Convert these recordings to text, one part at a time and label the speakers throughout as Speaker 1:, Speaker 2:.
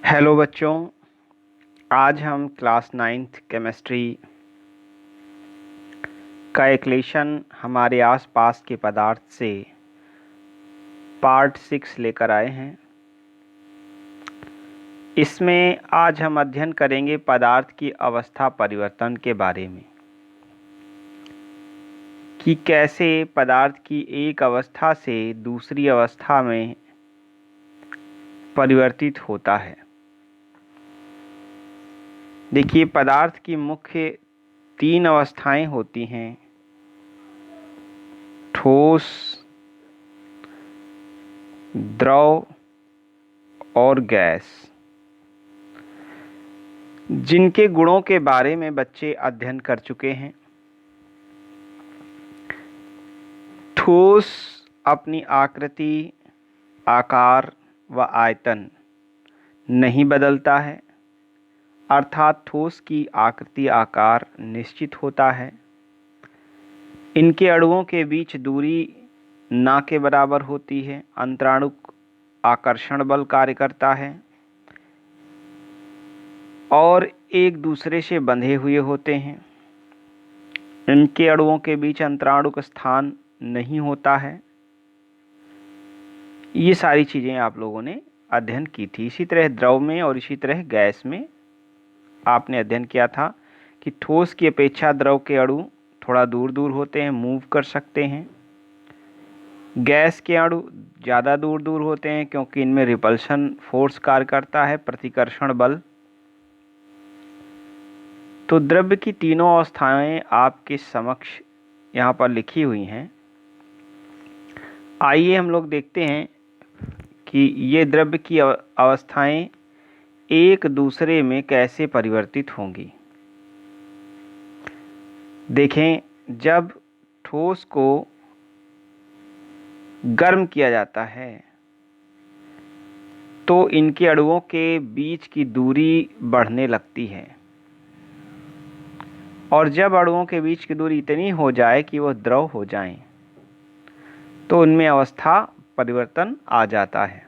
Speaker 1: Hello बच्चों, आज हम क्लास 9th केमिस्ट्री का एक लेसन हमारे आसपास के पदार्थ से पार्ट 6 लेकर आए हैं। इसमें आज हम अध्ययन करेंगे पदार्थ की अवस्था परिवर्तन के बारे में कि कैसे पदार्थ की एक अवस्था से दूसरी अवस्था में परिवर्तित होता है। देखिए, पदार्थ की मुख्य 3 अवस्थाएं होती हैं: ठोस, द्रव और गैस, जिनके गुणों के बारे में बच्चे अध्ययन कर चुके हैं। ठोस अपनी आकृति, आकार व आयतन नहीं बदलता है, अर्थात ठोस की आकृति आकार निश्चित होता है। इनके अणुओं के बीच दूरी ना के बराबर होती है। अंतराणुक आकर्षण बल कार्य करता है और एक दूसरे से बंधे हुए होते हैं। इनके अणुओं के बीच अंतराणुक स्थान नहीं होता है। ये सारी चीज़ें आप लोगों ने अध्ययन की थी। इसी तरह द्रव में और इसी तरह गैस में आपने अध्ययन किया था कि ठोस की अपेक्षा द्रव के अणु थोड़ा दूर दूर होते हैं, मूव कर सकते हैं। गैस के अणु ज़्यादा दूर दूर होते हैं क्योंकि इनमें रिपल्शन फोर्स कार्य करता है, प्रतिकर्षण बल। तो द्रव्य की तीनों अवस्थाएं आपके समक्ष यहाँ पर लिखी हुई हैं। आइए हम लोग देखते हैं कि ये द्रव्य की अवस्थाएं एक दूसरे में कैसे परिवर्तित होंगी। देखें, जब ठोस को गर्म किया जाता है तो इनके अणुओं के बीच की दूरी बढ़ने लगती है, और जब अणुओं के बीच की दूरी इतनी हो जाए कि वह द्रव हो जाएं, तो उनमें अवस्था परिवर्तन आ जाता है।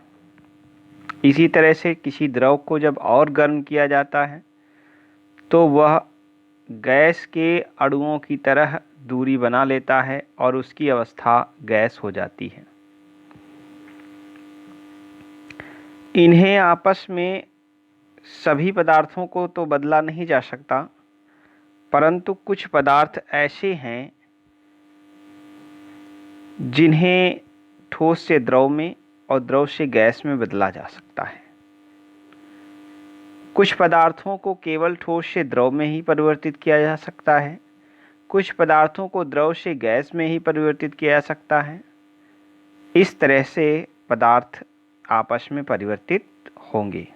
Speaker 1: इसी तरह से किसी द्रव को जब और गर्म किया जाता है तो वह गैस के अणुओं की तरह दूरी बना लेता है और उसकी अवस्था गैस हो जाती है। इन्हें आपस में सभी पदार्थों को तो बदला नहीं जा सकता, परंतु कुछ पदार्थ ऐसे हैं जिन्हें ठोस से द्रव में और द्रव से गैस में बदला जा सकता है। कुछ पदार्थों को केवल ठोस से द्रव में ही परिवर्तित किया जा सकता है, कुछ पदार्थों को द्रव से गैस में ही परिवर्तित किया जा सकता है। इस तरह से पदार्थ आपस में परिवर्तित होंगे।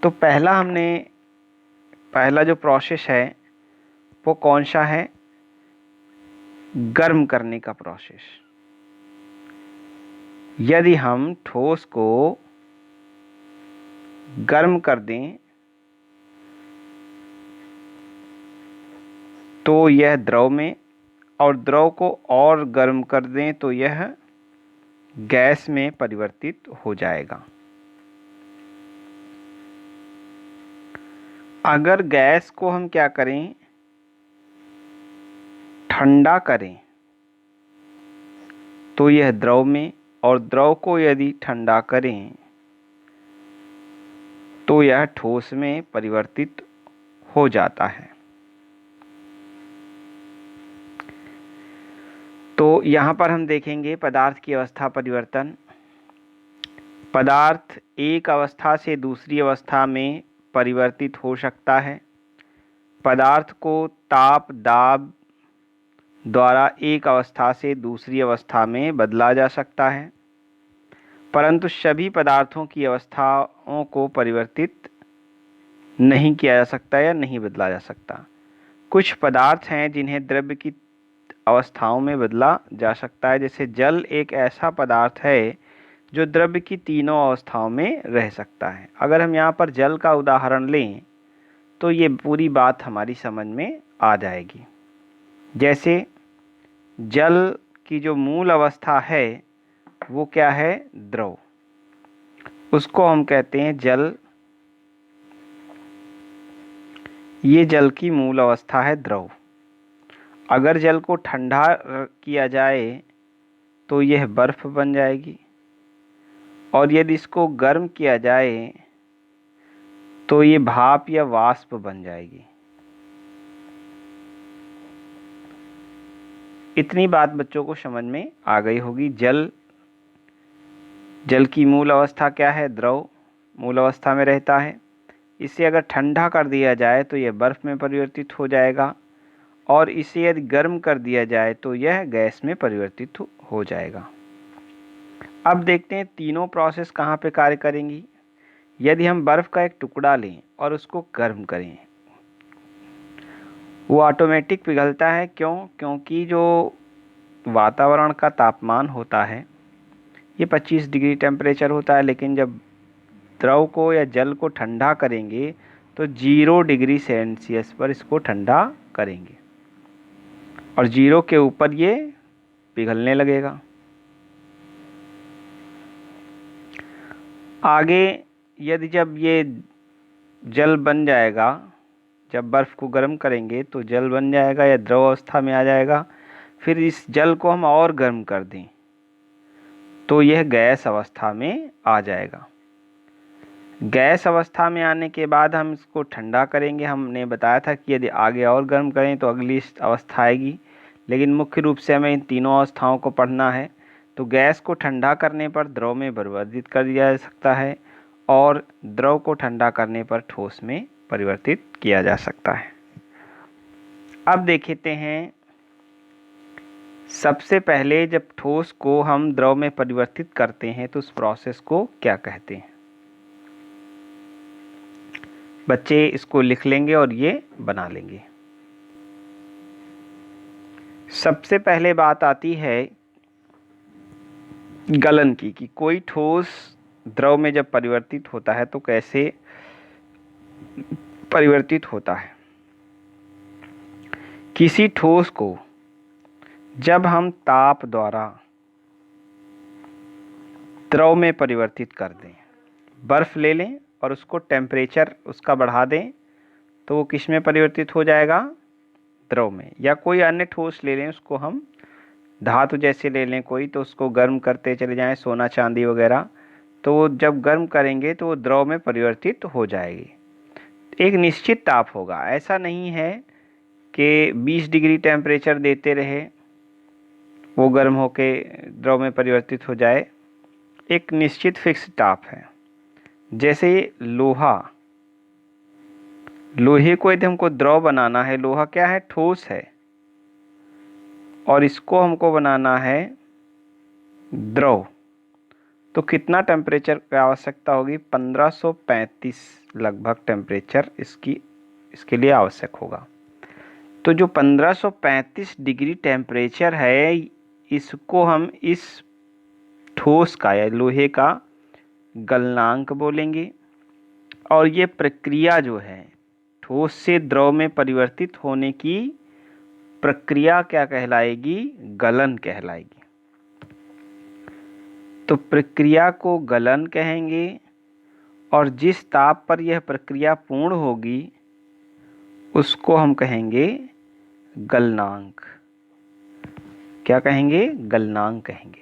Speaker 1: तो पहला जो प्रोसेस है वो कौन सा है? गर्म करने का प्रोसेस। यदि हम ठोस को गर्म कर दें तो यह द्रव में, और द्रव को और गर्म कर दें तो यह गैस में परिवर्तित हो जाएगा। अगर गैस को हम क्या करें? ठंडा करें तो यह द्रव में, और द्रव को यदि ठंडा करें तो यह ठोस में परिवर्तित हो जाता है। तो यहाँ पर हम देखेंगे पदार्थ की अवस्था परिवर्तन। पदार्थ एक अवस्था से दूसरी अवस्था में परिवर्तित हो सकता है। पदार्थ को ताप दाब द्वारा एक अवस्था से दूसरी अवस्था में बदला जा सकता है, परंतु सभी पदार्थों की अवस्थाओं को परिवर्तित नहीं किया जा सकता या नहीं बदला जा सकता। कुछ पदार्थ हैं जिन्हें द्रव्य की अवस्थाओं में बदला जा सकता है। जैसे जल एक ऐसा पदार्थ है जो द्रव्य की तीनों अवस्थाओं में रह सकता है। अगर हम यहाँ पर जल का उदाहरण लें तो ये पूरी बात हमारी समझ में आ जाएगी। जैसे जल की जो मूल अवस्था है वो क्या है? द्रव। उसको हम कहते हैं जल ये जल की मूल अवस्था है द्रव। अगर जल को ठंडा किया जाए तो यह बर्फ बन जाएगी, और यदि इसको गर्म किया जाए तो ये भाप या वाष्प बन जाएगी। इतनी बात बच्चों को समझ में आ गई होगी। जल की मूल अवस्था क्या है? द्रव मूल अवस्था में रहता है। इसे अगर ठंडा कर दिया जाए तो यह बर्फ में परिवर्तित हो जाएगा, और इसे यदि गर्म कर दिया जाए तो यह गैस में परिवर्तित हो जाएगा। अब देखते हैं तीनों प्रोसेस कहाँ पे कार्य करेंगी। यदि हम बर्फ का एक टुकड़ा लें और उसको गर्म करें, वो ऑटोमेटिक पिघलता है। क्यों? क्योंकि जो वातावरण का तापमान होता है ये 25 डिग्री टेम्परेचर होता है, लेकिन जब द्रव को या जल को ठंडा करेंगे तो 0 डिग्री सेल्सियस पर इसको ठंडा करेंगे, और 0 के ऊपर ये पिघलने लगेगा। आगे यदि जब ये जल बन जाएगा, जब बर्फ़ को गर्म करेंगे तो जल बन जाएगा या द्रव अवस्था में आ जाएगा। फिर इस जल को हम और गर्म कर दें तो यह गैस अवस्था में आ जाएगा। गैस अवस्था में आने के बाद हम इसको ठंडा करेंगे। हमने बताया था कि यदि आगे और गर्म करें तो अगली अवस्था आएगी, लेकिन मुख्य रूप से हमें इन तीनों अवस्थाओं को पढ़ना है। तो गैस को ठंडा करने पर द्रव में परिवर्तित कर दिया जा सकता है, और द्रव को ठंडा करने पर ठोस में परिवर्तित किया जा सकता है। अब देखते हैं, सबसे पहले जब ठोस को हम द्रव में परिवर्तित करते हैं तो उस प्रोसेस को क्या कहते हैं? बच्चे इसको लिख लेंगे और ये बना लेंगे। सबसे पहले बात आती है गलन की, कि कोई ठोस द्रव में जब परिवर्तित होता है तो कैसे परिवर्तित होता है। किसी ठोस को जब हम ताप द्वारा द्रव में परिवर्तित कर दें, बर्फ ले लें और उसको टेम्परेचर उसका बढ़ा दें, तो वो किस में परिवर्तित हो जाएगा? द्रव में। या कोई अन्य ठोस ले लें, उसको हम धातु जैसे ले लें कोई, तो उसको गर्म करते चले जाएं, सोना चांदी वगैरह, तो वो जब गर्म करेंगे तो वो द्रव में परिवर्तित हो जाएगी। एक निश्चित ताप होगा, ऐसा नहीं है कि 20 डिग्री टेम्परेचर देते रहे वो गर्म होके द्रव में परिवर्तित हो जाए। एक निश्चित फिक्स ताप है। जैसे लोहे को यदि हमको द्रव बनाना है, लोहा क्या है? ठोस है, और इसको हमको बनाना है द्रव, तो कितना टेम्परेचर की आवश्यकता होगी? 1535 लगभग टेम्परेचर इसके लिए आवश्यक होगा। तो जो 1535 डिग्री टेम्परेचर है, इसको हम इस ठोस का या लोहे का गलनांक बोलेंगे। और ये प्रक्रिया जो है ठोस से द्रव में परिवर्तित होने की प्रक्रिया क्या कहलाएगी? गलन कहलाएगी। तो प्रक्रिया को गलन कहेंगे, और जिस ताप पर यह प्रक्रिया पूर्ण होगी उसको हम कहेंगे गलनांक। क्या कहेंगे? गलनांक कहेंगे।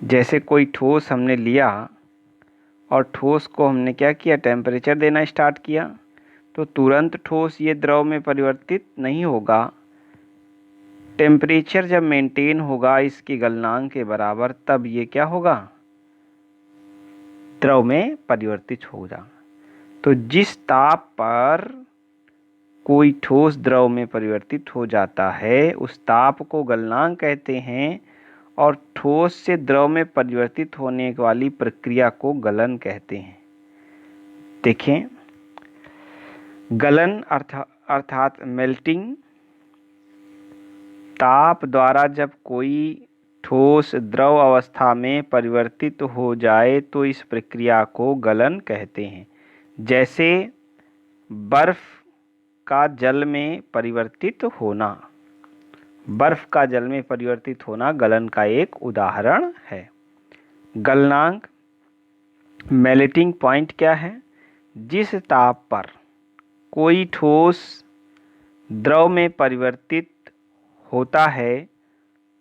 Speaker 1: जैसे कोई ठोस हमने लिया और ठोस को हमने क्या किया? टेम्परेचर देना स्टार्ट किया, तो तुरंत ठोस ये द्रव में परिवर्तित नहीं होगा। टेम्परेचर जब मेंटेन होगा इसकी गलनांक के बराबर, तब ये क्या होगा? द्रव में परिवर्तित होगा। तो जिस ताप पर कोई ठोस द्रव में परिवर्तित हो जाता है उस ताप को गलनांक कहते हैं, और ठोस से द्रव में परिवर्तित होने वाली प्रक्रिया को गलन कहते हैं। देखें, गलन अर्थात मेल्टिंग, ताप द्वारा जब कोई ठोस द्रव अवस्था में परिवर्तित हो जाए तो इस प्रक्रिया को गलन कहते हैं। जैसे बर्फ का जल में परिवर्तित होना, बर्फ का जल में परिवर्तित होना गलन का एक उदाहरण है। गलनांक मेल्टिंग पॉइंट क्या है? जिस ताप पर कोई ठोस द्रव में परिवर्तित होता है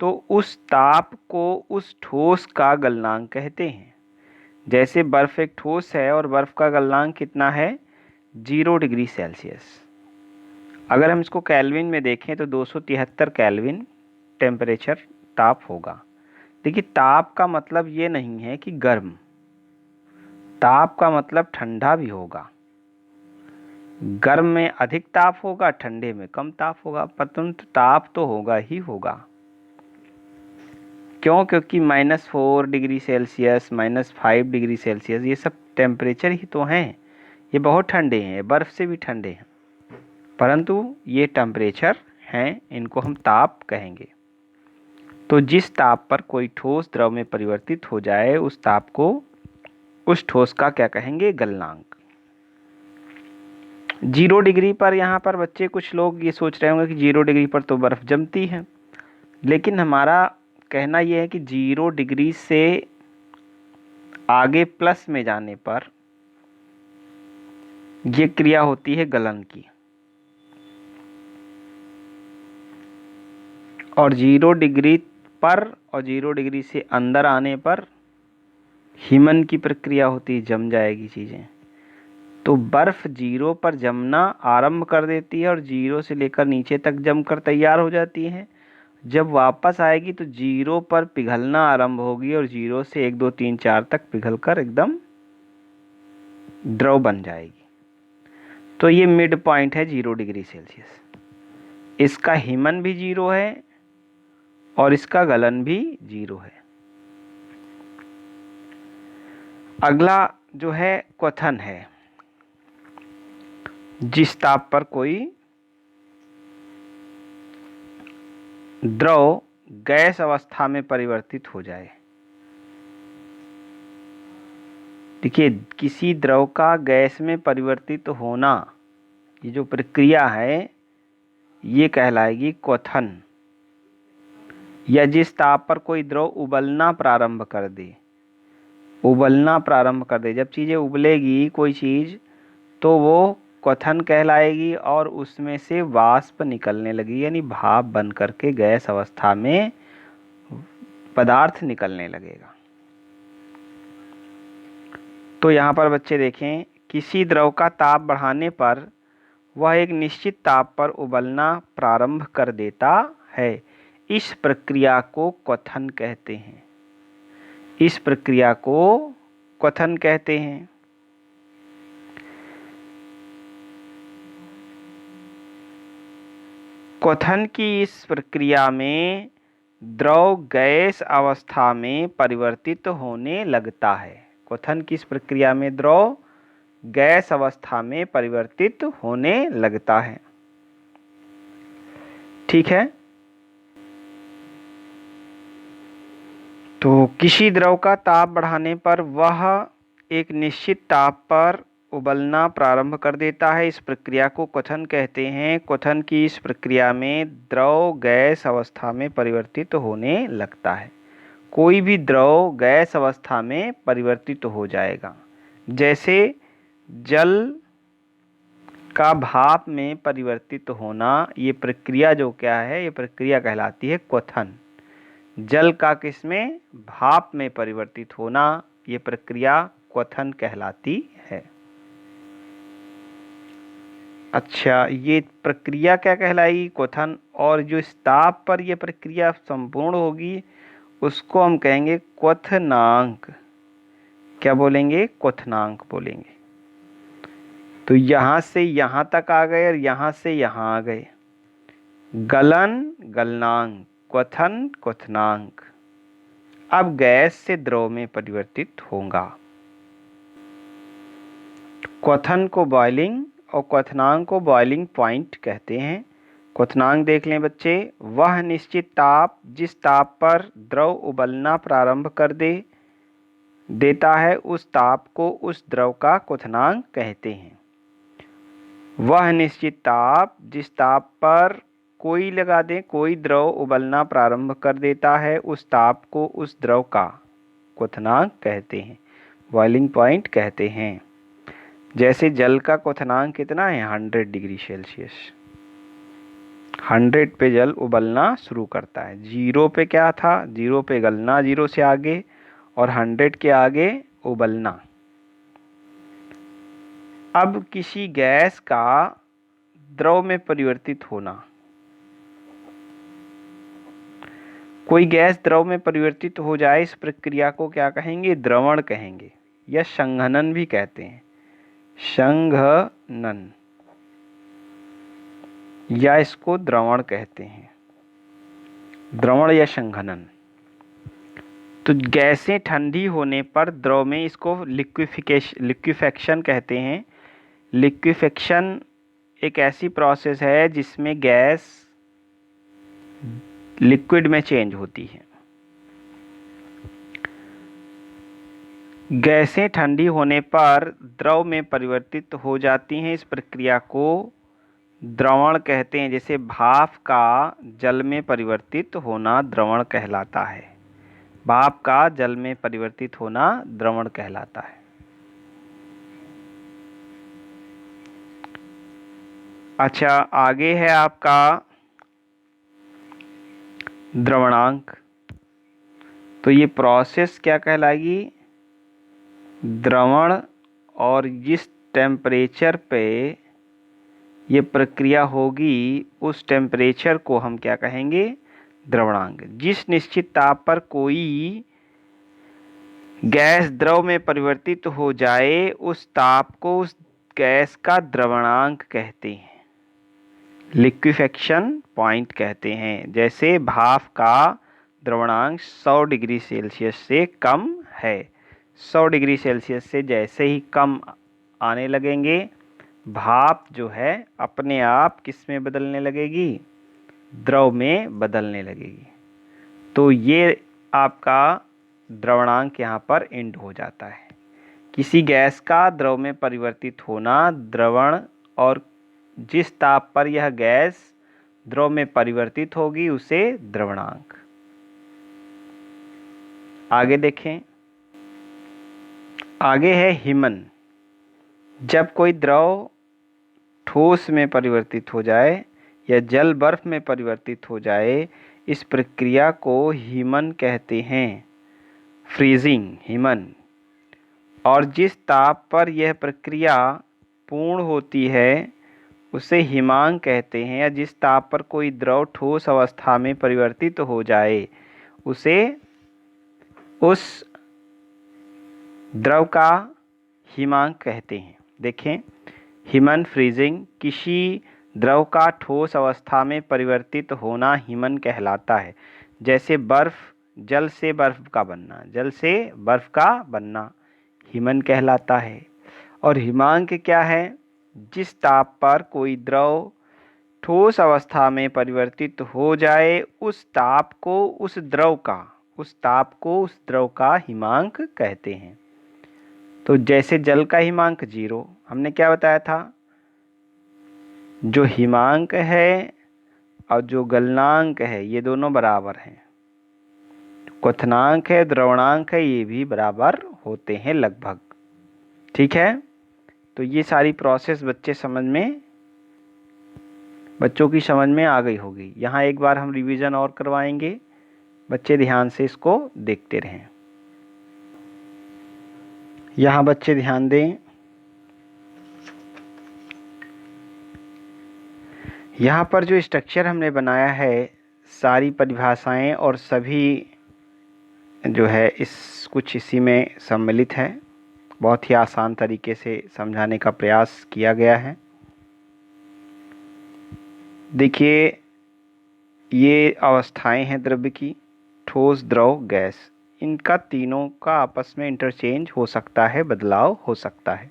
Speaker 1: तो उस ताप को उस ठोस का गलनांक कहते हैं। जैसे बर्फ एक ठोस है और बर्फ का गलनांक कितना है, 0 डिग्री सेल्सियस। अगर हम इसको केल्विन में देखें तो 273 केल्विन टेम्परेचर ताप होगा। देखिए, ताप का मतलब ये नहीं है कि गर्म, ताप का मतलब ठंडा भी होगा। गर्म में अधिक ताप होगा, ठंडे में कम ताप होगा, परंतु ताप तो होगा ही होगा। क्यों? क्योंकि -4 डिग्री सेल्सियस, -5 डिग्री सेल्सियस ये सब टेम्परेचर ही तो हैं। ये बहुत ठंडे हैं, बर्फ़ से भी ठंडे हैं, परंतु ये टेम्परेचर हैं, इनको हम ताप कहेंगे। तो जिस ताप पर कोई ठोस द्रव में परिवर्तित हो जाए उस ताप को, उस ठोस का क्या कहेंगे, गलनांक। 0 डिग्री पर यहाँ पर बच्चे कुछ लोग ये सोच रहे होंगे कि 0 डिग्री पर तो बर्फ़ जमती है, लेकिन हमारा कहना यह है कि 0 डिग्री से आगे प्लस में जाने पर ये क्रिया होती है गलन की, और 0 डिग्री पर और 0 डिग्री से अंदर आने पर हिमन की प्रक्रिया होती है, जम जाएगी चीज़ें। तो बर्फ़ 0 पर जमना आरंभ कर देती है और 0 से लेकर नीचे तक जमकर तैयार हो जाती है। जब वापस आएगी तो 0 पर पिघलना आरंभ होगी और 0 से 1 2 3 4 तक पिघलकर एकदम द्रव बन जाएगी। तो ये मिड पॉइंट है 0 डिग्री सेल्सियस। इसका हिमन भी 0 है और इसका गलन भी 0 है। अगला जो है क्वथन है। जिस ताप पर कोई द्रव गैस अवस्था में परिवर्तित हो जाए। देखिए, किसी द्रव का गैस में परिवर्तित होना, ये जो प्रक्रिया है ये कहलाएगी क्वथन। या जिस ताप पर कोई द्रव उबलना प्रारंभ कर दे, उबलना प्रारंभ कर दे, जब चीज़ें उबलेगी कोई चीज़ तो वो क्वथन कहलाएगी और उसमें से वाष्प निकलने लगी, यानी भाप बन करके गैस अवस्था में पदार्थ निकलने लगेगा। तो यहाँ पर बच्चे देखें, किसी द्रव का ताप बढ़ाने पर वह एक निश्चित ताप पर उबलना प्रारंभ कर देता है। इस प्रक्रिया को क्वथन कहते हैं। इस प्रक्रिया को क्वथन कहते हैं। क्वथन की इस प्रक्रिया में द्रव गैस अवस्था में परिवर्तित होने लगता है। क्वथन की इस प्रक्रिया में द्रव गैस अवस्था में परिवर्तित होने लगता है। ठीक है। तो किसी द्रव का ताप बढ़ाने पर वह एक निश्चित ताप पर उबलना प्रारंभ कर देता है। इस प्रक्रिया को क्वथन कहते हैं। क्वथन की इस प्रक्रिया में द्रव गैस अवस्था में परिवर्तित होने लगता है। कोई भी द्रव गैस अवस्था में परिवर्तित हो जाएगा। जैसे जल का भाप में परिवर्तित होना, ये प्रक्रिया जो क्या है, ये प्रक्रिया कहलाती है क्वथन। जल का किसमें, भाप में परिवर्तित होना, ये प्रक्रिया क्वथन कहलाती है। अच्छा, ये प्रक्रिया क्या कहलाई, क्वथन। और जो इस ताप पर यह प्रक्रिया संपूर्ण होगी उसको हम कहेंगे क्वथनांक। क्या बोलेंगे, क्वथनांक बोलेंगे। तो यहाँ से यहाँ तक आ गए और यहाँ से यहाँ आ गए। गलन गलनांक, क्वथन क्वथनांक। अब गैस से द्रव में परिवर्तित होगा। क्वथन को बॉइलिंग और क्वथनांक को बॉइलिंग पॉइंट कहते हैं। क्वथनांक देख लें बच्चे, वह निश्चित ताप जिस ताप पर द्रव उबलना प्रारंभ कर देता है उस ताप को उस द्रव का क्वथनांक कहते हैं। वह निश्चित ताप जिस ताप पर कोई लगा दें, कोई द्रव उबलना प्रारंभ कर देता है उस ताप को उस द्रव का क्वथनांक कहते हैं, बॉइलिंग पॉइंट कहते हैं। जैसे जल का क्वथनांक कितना है 100 डिग्री सेल्सियस। 100 पे जल उबलना शुरू करता है, 0 पे क्या था, 0 पे गलना, 0 से आगे, और 100 के आगे उबलना। अब किसी गैस का द्रव में परिवर्तित होना, कोई गैस द्रव में परिवर्तित हो जाए, इस प्रक्रिया को क्या कहेंगे, द्रवण कहेंगे, या संघनन भी कहते हैं, संघनन, या इसको द्रवण कहते हैं, द्रवण या संघनन। तो गैसें ठंडी होने पर द्रव में, इसको लिक्विफेक्शन कहते हैं। लिक्विफेक्शन एक ऐसी प्रोसेस है जिसमें गैस लिक्विड में चेंज होती है। गैसें ठंडी होने पर द्रव में परिवर्तित हो जाती हैं, इस प्रक्रिया को द्रवण कहते हैं। जैसे भाप का जल में परिवर्तित होना द्रवण कहलाता है, भाप का जल में परिवर्तित होना द्रवण कहलाता है। अच्छा, आगे है आपका द्रवणांक। तो ये प्रोसेस क्या कहलाएगी, द्रवण, और जिस टेम्परेचर पे ये प्रक्रिया होगी उस टेम्परेचर को हम क्या कहेंगे, द्रवणांक। जिस निश्चित ताप पर कोई गैस द्रव में परिवर्तित हो जाए उस ताप को उस गैस का द्रवणांक कहते हैं, लिक्विफेक्शन पॉइंट कहते हैं। जैसे भाप का द्रवणांक 100 डिग्री सेल्सियस से कम है। 100 डिग्री सेल्सियस से जैसे ही कम आने लगेंगे, भाप जो है अपने आप किस में बदलने लगेगी, द्रव में बदलने लगेगी। तो ये आपका द्रवणांक यहाँ पर एंड हो जाता है। किसी गैस का द्रव में परिवर्तित होना द्रवण, और जिस ताप पर यह गैस द्रव में परिवर्तित होगी उसे द्रवणांक। आगे देखें, आगे है हिमन। जब कोई द्रव ठोस में परिवर्तित हो जाए या जल बर्फ में परिवर्तित हो जाए, इस प्रक्रिया को हिमन कहते हैं, फ्रीजिंग, हिमन। और जिस ताप पर यह प्रक्रिया पूर्ण होती है उसे हिमांक कहते हैं। या जिस ताप पर कोई द्रव ठोस अवस्था में परिवर्तित हो जाए उसे, उस द्रव का हिमांक कहते हैं। देखें, हिमन, फ्रीजिंग, किसी द्रव का ठोस अवस्था में परिवर्तित होना हिमन कहलाता है। जैसे बर्फ, जल से बर्फ का बनना, जल से बर्फ का बनना हिमन कहलाता है। और हिमांक क्या है, जिस ताप पर कोई द्रव ठोस अवस्था में परिवर्तित हो जाए उस ताप को उस द्रव का हिमांक कहते हैं। तो जैसे जल का हिमांक 0, हमने क्या बताया था, जो हिमांक है और जो गलनांक है ये दोनों बराबर हैं। क्वथनांक है, द्रवणांक है, ये भी बराबर होते हैं लगभग। ठीक है, तो ये सारी प्रोसेस बच्चों की समझ में आ गई होगी। यहाँ एक बार हम रिवीजन और करवाएंगे, बच्चे ध्यान से इसको देखते रहें। यहाँ बच्चे ध्यान दें, यहाँ पर जो स्ट्रक्चर हमने बनाया है, सारी परिभाषाएं और सभी जो है कुछ इसी में सम्मिलित है। बहुत ही आसान तरीके से समझाने का प्रयास किया गया है। देखिए, ये अवस्थाएं हैं द्रव्य की, ठोस, द्रव, गैस। इनका तीनों का आपस में इंटरचेंज हो सकता है, बदलाव हो सकता है।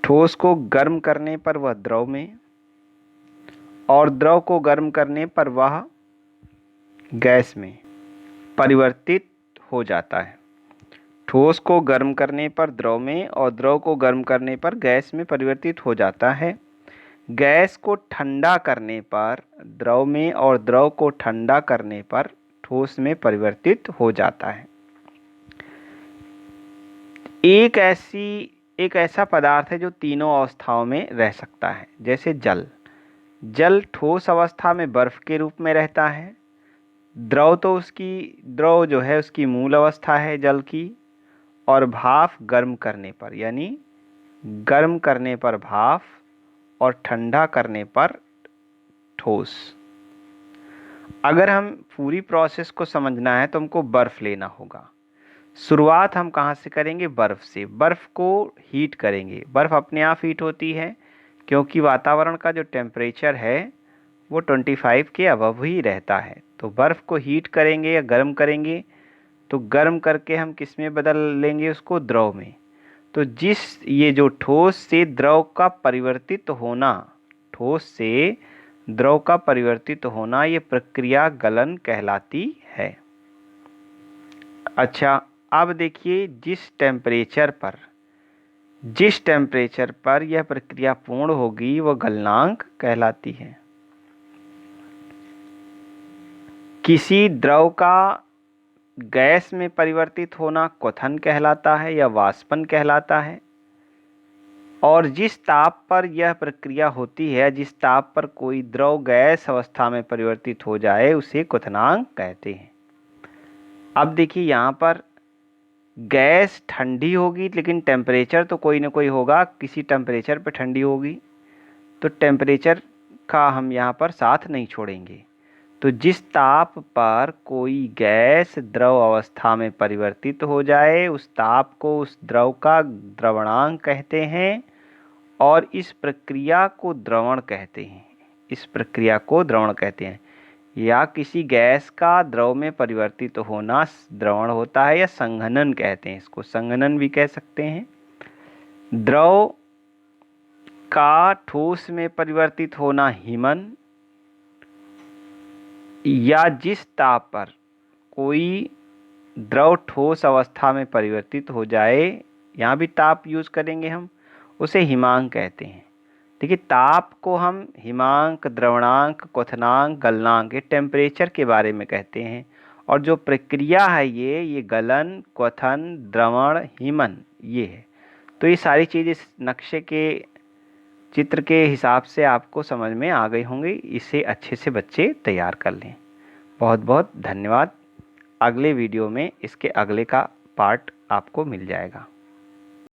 Speaker 1: ठोस को गर्म करने पर वह द्रव में, और द्रव को गर्म करने पर वह गैस में परिवर्तित हो जाता है। ठोस को गर्म करने पर द्रव में और द्रव को गर्म करने पर गैस में परिवर्तित हो जाता है। गैस को ठंडा करने पर द्रव में और द्रव को ठंडा करने पर ठोस में परिवर्तित हो जाता है। एक ऐसी एक ऐसा पदार्थ है जो तीनों अवस्थाओं में रह सकता है, जैसे जल। जल ठोस अवस्था में बर्फ के रूप में रहता है। द्रव जो है उसकी मूल अवस्था है जल की, और भाप गर्म करने पर, यानी गर्म करने पर भाप और ठंडा करने पर ठोस। अगर हम पूरी प्रोसेस को समझना है तो हमको बर्फ लेना होगा। शुरुआत हम कहाँ से करेंगे? बर्फ से। बर्फ को हीट करेंगे। बर्फ अपने आप हीट होती है क्योंकि वातावरण का जो टेम्परेचर है वो 25 के अबव ही रहता है। तो बर्फ को हीट करेंगे या गर्म करेंगे, तो गर्म करके हम किस में बदल लेंगे? उसको द्रव में। तो ये जो ठोस से द्रव का परिवर्तित होना, ठोस से द्रव का परिवर्तित होना, ये प्रक्रिया गलन कहलाती है। अच्छा, अब देखिए जिस टेम्परेचर पर यह प्रक्रिया पूर्ण होगी वह गलनांक कहलाती है। किसी द्रव का गैस में परिवर्तित होना क्वथन कहलाता है या वाष्पन कहलाता है। और जिस ताप पर यह प्रक्रिया होती है, जिस ताप पर कोई द्रव गैस अवस्था में परिवर्तित हो जाए, उसे क्वथनांक कहते हैं। अब देखिए यहाँ पर गैस ठंडी होगी, लेकिन टेम्परेचर तो कोई ना कोई होगा, किसी टेम्परेचर पर ठंडी होगी, तो टेम्परेचर का हम यहाँ पर साथ नहीं छोड़ेंगे। तो जिस ताप पर कोई गैस द्रव अवस्था में परिवर्तित हो जाए, उस ताप को उस द्रव का द्रवणांक कहते हैं, और इस प्रक्रिया को द्रवण कहते हैं। इस प्रक्रिया को द्रवण कहते हैं। या किसी गैस का द्रव में परिवर्तित होना द्रवण होता है, या संघनन कहते हैं इसको, संघनन भी कह सकते हैं। द्रव का ठोस में परिवर्तित होना हिमन, या जिस ताप पर कोई द्रव ठोस अवस्था में परिवर्तित हो जाए, यहाँ भी ताप यूज करेंगे हम, उसे हिमांक कहते हैं। देखिए ताप को हम हिमांक, द्रवणांक, क्वथनांक, गलनांक, ये टेम्परेचर के बारे में कहते हैं। और जो प्रक्रिया है ये गलन, क्वथन, द्रवण, हिमन, ये है। तो ये सारी चीज़ इस नक्शे के चित्र के हिसाब से आपको समझ में आ गई होंगी। इसे अच्छे से बच्चे तैयार कर लें। बहुत बहुत धन्यवाद। अगले वीडियो में इसके अगले का पार्ट आपको मिल जाएगा।